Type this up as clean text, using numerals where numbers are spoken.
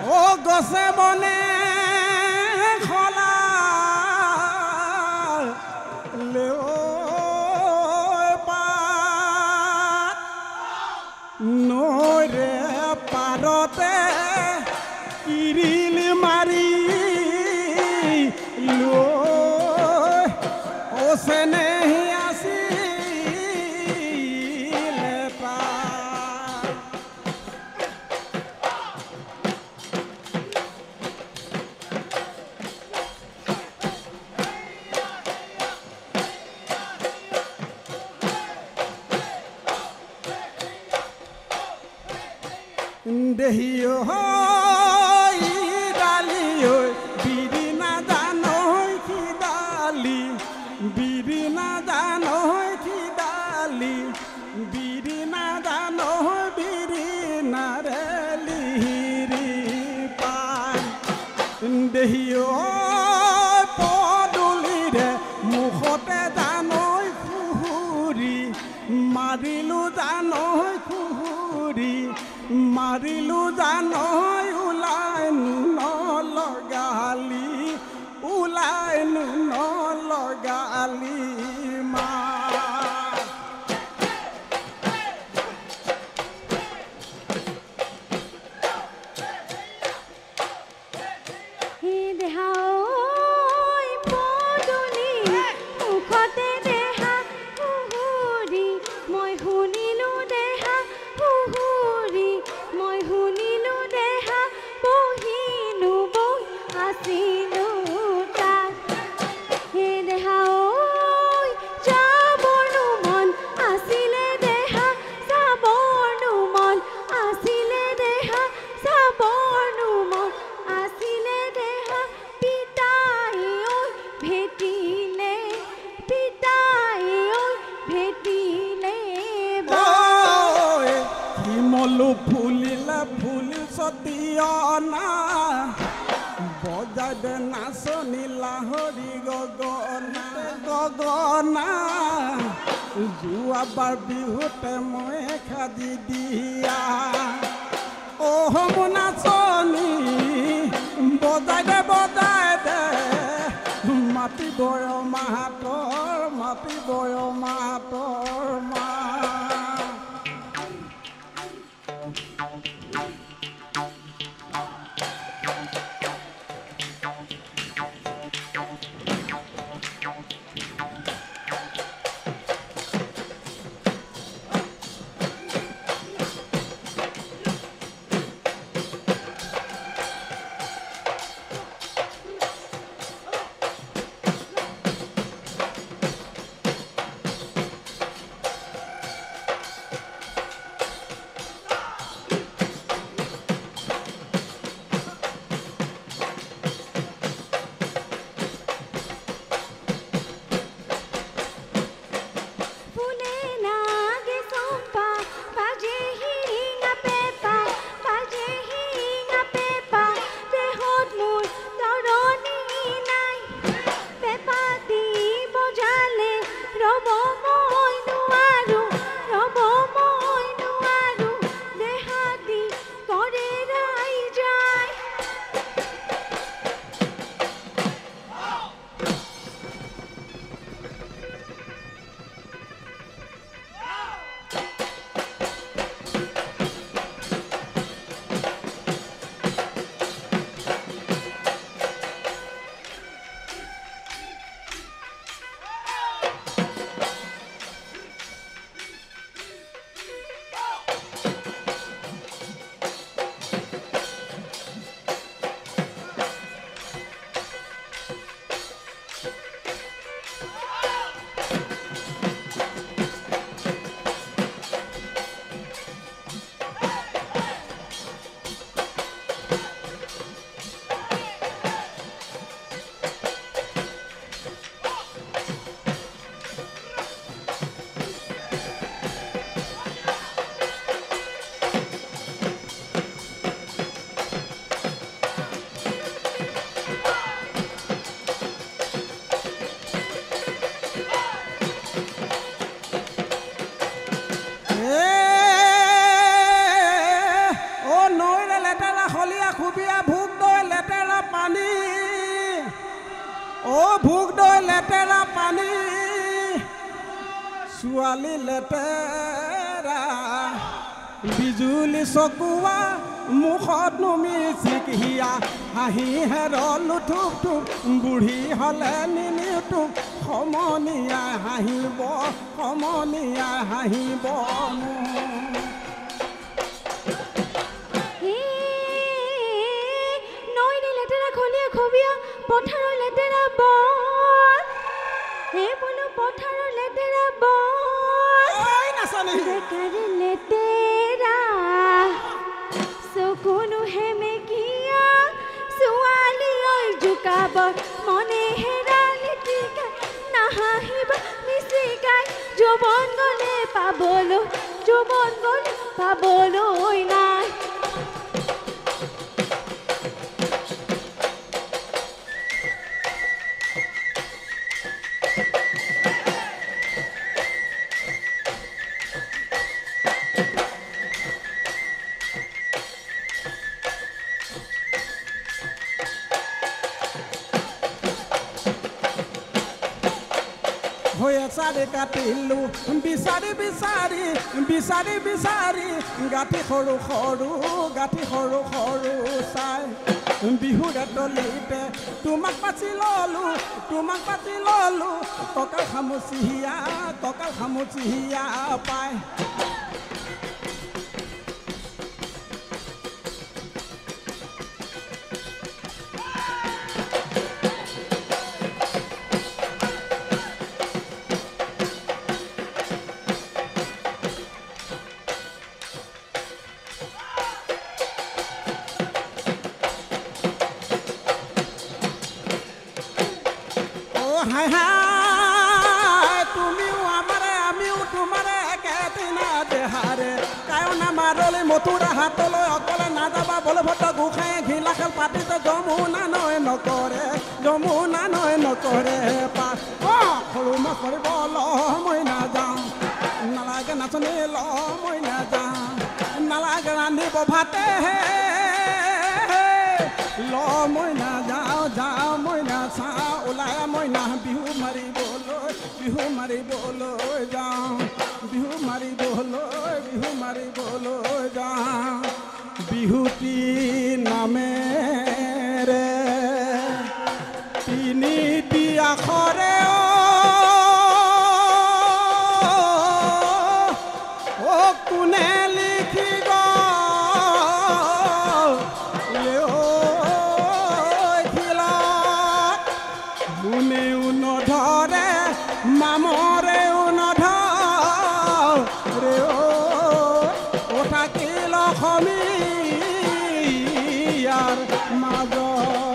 ও গছে বনে খলা পাত নৈৰে পাৰতে কিৰিল মাৰি লৈ চেনেহী আছিলে তাৰ দেহিও ডালি বিৰি নাজানৈ কি ডালি বিৰি নাজানৈ কি ডালি বিৰি নাজানৈ বিৰি নাৰেলিহিৰি পান দেহিও পদূলিৰে মুখতে জানৈ খুহুৰি মাৰিলো জানৈ খুহুৰি মাৰিলো জানৈ ওলাই নলগালি ওলাই নলগালি মা ফুলিলে ফুল সতিয়ানা বজাই দে নাচনি লাহৰি গগনা গগনা যোৱাবাৰ বিহুতে মই খাজি দিয়া অহ মোৰ নাচনি বজাই দে মাটি বয় মাহাতৰ মা বুঢ়ীয়ে ভোগ দৈ লেতেৰা পানী অ' ভোগ দৈ লেতেৰা পানী ছোৱালী লেতেৰা বিজুলী চকুৱা মুখত নুমিচিক হিয়া হাঁহি হেৰল থুপ থুপ বুঢ়ী হ'লে নিনিউটুপ সমনীয়াই হাঁহিব সমনীয়াই হাঁহিব নৈৰে লেতেৰা খলিয়া খবিয়া পথাৰৰ লেতেৰা বন বোলো পথাৰৰ লেতেৰা বন বেকাৰে লেতেৰা চকুনো হেমেকিয়া ছোৱালী ঐ জোকাব মনে হেৰালে টিকা নাহাঁহিব মিচিকাই যৌৱন গ'লে পাবলৈ নাই হয়ে চাৰি কাটিলো বিচাৰি বিচাৰি বিচাৰি বিচাৰি গাঁঠি সৰু সৰু গাঁঠি সৰু সৰু চাই বিহুৰে তলিতে তোমাক পাতি ললো কঁকাল খামুচিয়া পাই হাই হাই তুমিও আমারে আমিও তোমারে একেদিনা দেহারে কায়না মারলে মথুরা হাতলৈ অকলে না যাবা বলে ভট গোসাই ঘিলা খেল পাতিতে যমুনা নয় নকৰে পাছ সৰু মাছ ধৰিব ল মই নাযাওঁ নালাগে নাচনি ল মই নাযাওঁ নালাগে ৰান্ধিব ভাতে ল মই নাযাওঁ মই নাচাওঁ ওলাই মই না বিহু মাৰিবলৈ যাওঁ বিহু মাৰিবলৈ যাওঁ বিহুটি নামেৰে তিনিটি আখৰে কোনে লিখি কোনেও নধৰে মামৰেও নধৰে অ' থাকিল অসমীয়াৰ মাজত